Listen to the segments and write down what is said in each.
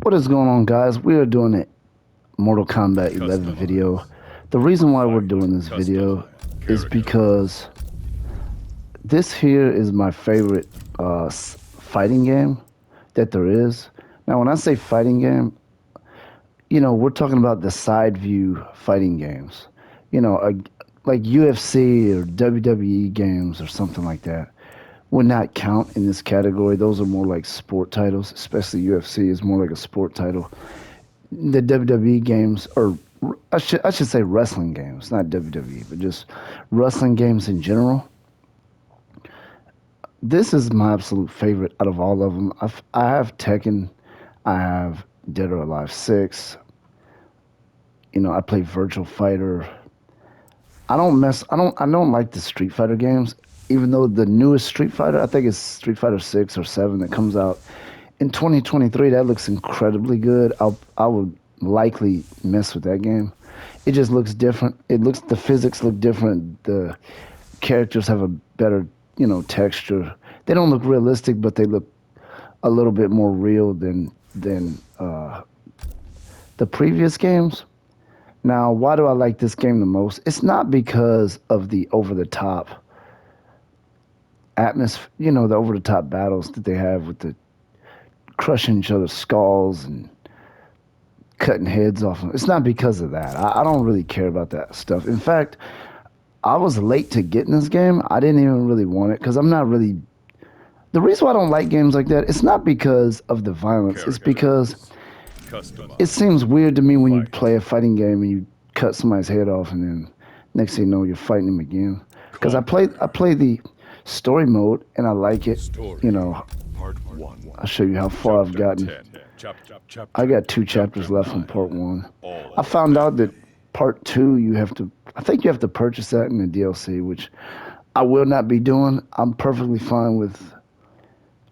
What is going on, guys? We are doing a Mortal Kombat 11 video. The reason why we're doing this video is because this here is my favorite fighting game that there is. Now, when I say fighting game, you know, we're talking about the side view fighting games. You know, like UFC or WWE games or something like that would not count in this category. Those are more like sport titles, especially UFC is more like a sport title. The WWE games, or I should say wrestling games, not WWE, but just wrestling games in general. This is my absolute favorite out of all of them. I have Tekken, I have Dead or Alive 6. You know, I play Virtual Fighter. I don't like the Street Fighter games, even though the newest Street Fighter, I think it's Street Fighter 6 or 7 that comes out in 2023. That looks incredibly good. I would likely mess with that game. It just looks different. The physics look different. The characters have a better, you know, texture. They don't look realistic, but they look a little bit more real than the previous games. Now, why do I like this game the most? It's not because of the over-the-top atmosphere, you know, the over-the-top battles that they have with the crushing each other's skulls and cutting heads off them. It's not because of that. I don't really care about that stuff. In fact, I was late to getting this game. I didn't even really want it because I'm not really... The reason why I don't like games like that, it's not because of the violence. It's because it seems weird to me when you play a fighting game and you cut somebody's head off and then next thing you know, you're fighting them again. Because I play the story mode and I like it. You know, I'll show you how far I've gotten. I got 2 chapters left from part 1. I found out that part 2 I think you have to purchase that in the DLC, which I will not be doing. I'm perfectly fine with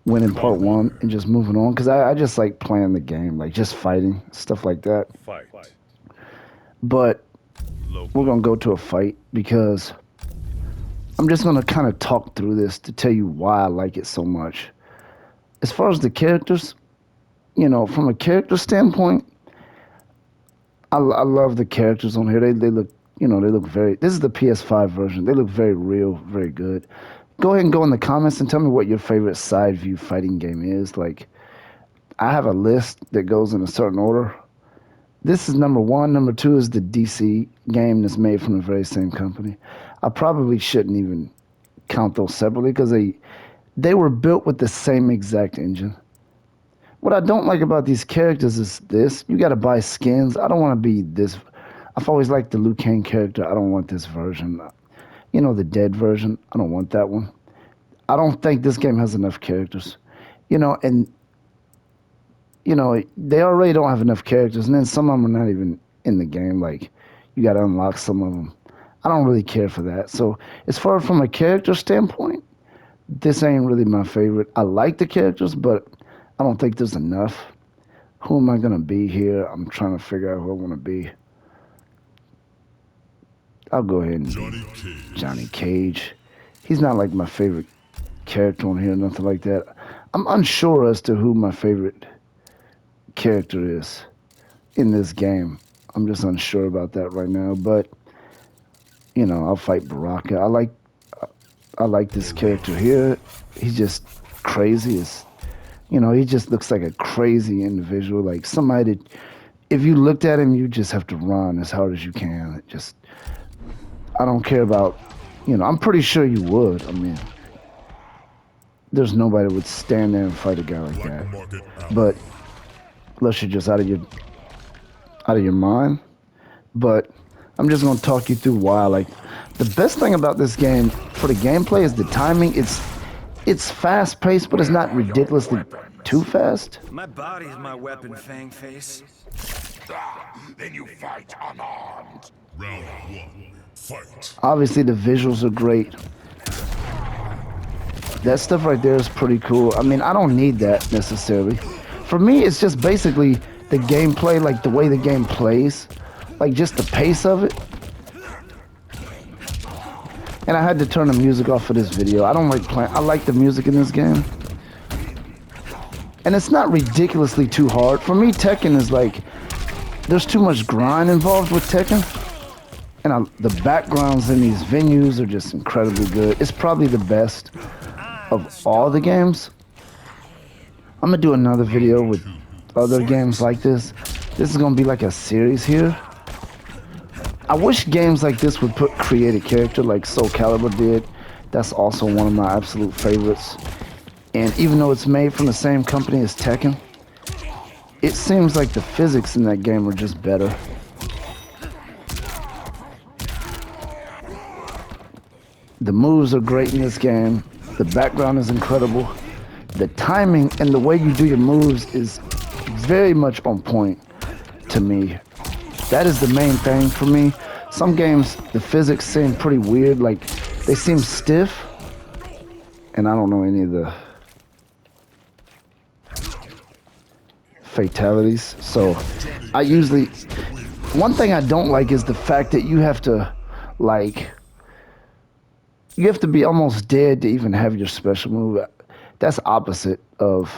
winning part 1 and just moving on, because I just like playing the game, like just fighting, stuff like that. But we're going to go to a fight because I'm just going to kind of talk through this to tell you why I like it so much. As far as the characters, you know, from a character standpoint, I love the characters on here. They look, you know, they look very... This is the PS5 version. They look very real, very good. Go ahead and go in the comments and tell me what your favorite side view fighting game is. Like, I have a list that goes in a certain order. This is number 1. Number 2 is the DC game that's made from the very same company. I probably shouldn't even count those separately because they were built with the same exact engine. What I don't like about these characters is this. You got to buy skins. I don't want to be this. I've always liked the Liu Kang character. I don't want this version. You know, the dead version. I don't want that one. I don't think this game has enough characters. You know, and, you know, they already don't have enough characters. And then some of them are not even in the game. Like, you got to unlock some of them. I don't really care for that. So, as far from a character standpoint, this ain't really my favorite. I like the characters, but I don't think there's enough. Who am I going to be here? I'm trying to figure out who I want to be. I'll go ahead and be Johnny Cage. He's not like my favorite character on here, nothing like that. I'm unsure as to who my favorite character is in this game. I'm just unsure about that right now, but you know, I'll fight Baraka. I like this character here. He's just crazy. You know, he just looks like a crazy individual, like somebody that if you looked at him, you just have to run as hard as you can. I don't care about, you know, I'm pretty sure you would. I mean, there's nobody that would stand there and fight a guy like that. But unless you're just out of your mind. But I'm just gonna talk you through why. Like, the best thing about this game for the gameplay is the timing. It's fast paced, but it's not ridiculously too fast. My body's my weapon, Fang Face. Then you fight unarmed. Round 1. Fight. Obviously, the visuals are great. That stuff right there is pretty cool. I mean, I don't need that necessarily. For me, it's just basically the gameplay, like the way the game plays, like just the pace of it. And I had to turn the music off for this video. I don't like playing. I like the music in this game. And it's not ridiculously too hard. For me, Tekken is like, there's too much grind involved with Tekken. And the backgrounds in these venues are just incredibly good. It's probably the best of all the games. I'm gonna do another video with other games like this. This is gonna be like a series here. I wish games like this would create a character like Soul Calibur did. That's also one of my absolute favorites. And even though it's made from the same company as Tekken, it seems like the physics in that game are just better. The moves are great in this game. The background is incredible. The timing and the way you do your moves is very much on point to me. That is the main thing for me. Some games, the physics seem pretty weird, like they seem stiff. And I don't know any of the fatalities. So I usually, one thing I don't like is the fact that you have to be almost dead to even have your special move. That's opposite of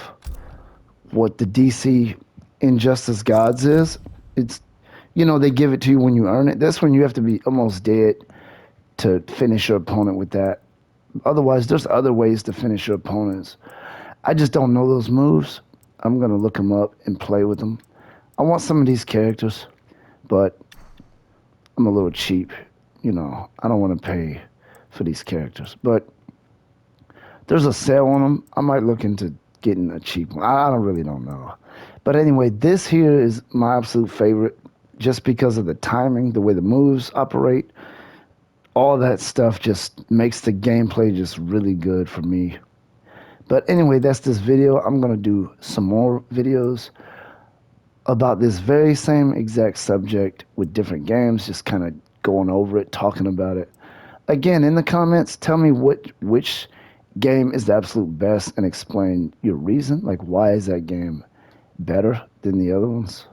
what the DC Injustice Gods is. It's, you know, they give it to you when you earn it. That's when you have to be almost dead to finish your opponent with that. Otherwise, there's other ways to finish your opponents. I just don't know those moves. I'm going to look them up and play with them. I want some of these characters, but I'm a little cheap. You know, I don't want to pay for these characters. But there's a sale on them. I might look into getting a cheap one. I really don't know. But anyway, this here is my absolute favorite just because of the timing, the way the moves operate. All that stuff just makes the gameplay just really good for me. But anyway, that's this video. I'm going to do some more videos about this very same exact subject with different games, just kind of going over it, talking about it. Again, in the comments, tell me which game is the absolute best and explain your reason. Like, why is that game better than the other ones?